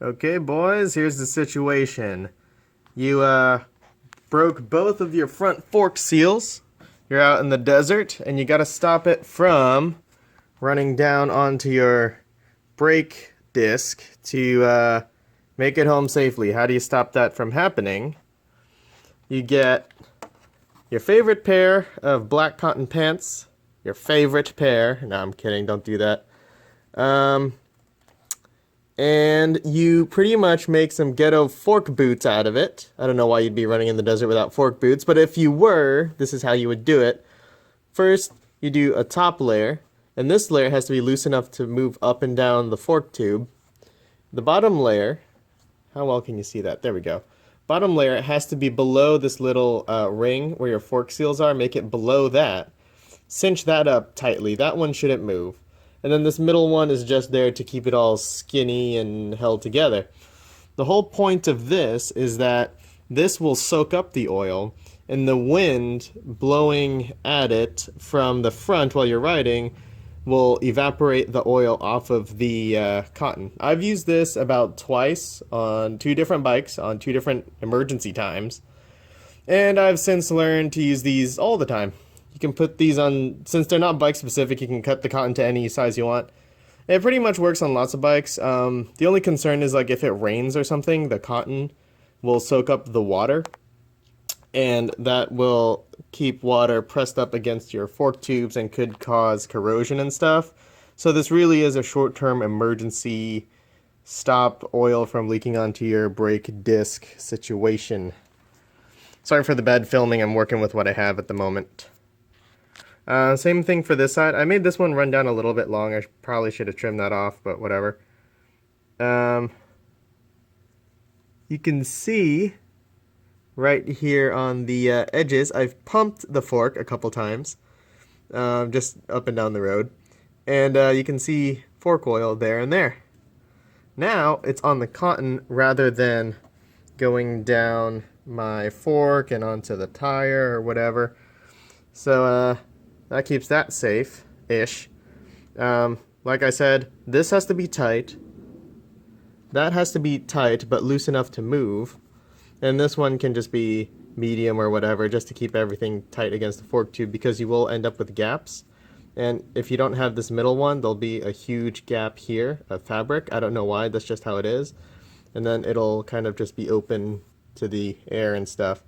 Okay, boys, here's the situation. You broke both of your front fork seals. You're out in the desert, and you gotta stop it from running down onto your brake disc to make it home safely. How do you stop that from happening? You get your favorite pair of black cotton pants. Your favorite pair. No, I'm kidding. Don't do that. And you pretty much make some ghetto fork boots out of it. I don't know why you'd be running in the desert without fork boots, but if you were, this is how you would do it. First, you do a top layer, and this layer has to be loose enough to move up and down the fork tube. The bottom layer, how well can you see that? There we go. Bottom layer has to be below this little ring where your fork seals are. Make it below that. Cinch that up tightly. That one shouldn't move. And then this middle one is just there to keep it all skinny and held together. The whole point of this is that this will soak up the oil, and the wind blowing at it from the front while you're riding will evaporate the oil off of the cotton. I've used this about twice on 2 different bikes on 2 different emergency times, and I've since learned to use these all the time. You can put these on, since they're not bike specific, you can cut the cotton to any size you want. It pretty much works on lots of bikes. The only concern is like if it rains or something, the cotton will soak up the water, and that will keep water pressed up against your fork tubes and could cause corrosion and stuff. So this really is a short-term emergency stop oil from leaking onto your brake disc situation. Sorry for the bad filming, I'm working with what I have at the moment. Same thing for this side. I made this one run down a little bit long. I probably should have trimmed that off, but whatever. You can see right here on the edges, I've pumped the fork a couple times, just up and down the road. And you can see fork oil there and there. Now it's on the cotton rather than going down my fork and onto the tire or whatever. So, that keeps that safe-ish. Like I said, this has to be tight. That has to be tight, but loose enough to move. And this one can just be medium or whatever, just to keep everything tight against the fork tube, because you will end up with gaps. And if you don't have this middle one, there'll be a huge gap here of fabric. I don't know why, that's just how it is. And then it'll kind of just be open to the air and stuff.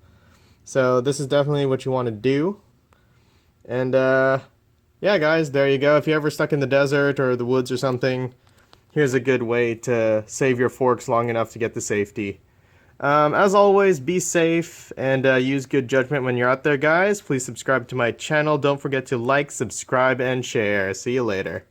So this is definitely what you want to do. And, yeah, guys, there you go. If you're ever stuck in the desert or the woods or something, here's a good way to save your forks long enough to get the safety. As always, be safe and use good judgment when you're out there, guys. Please subscribe to my channel. Don't forget to like, subscribe, and share. See you later.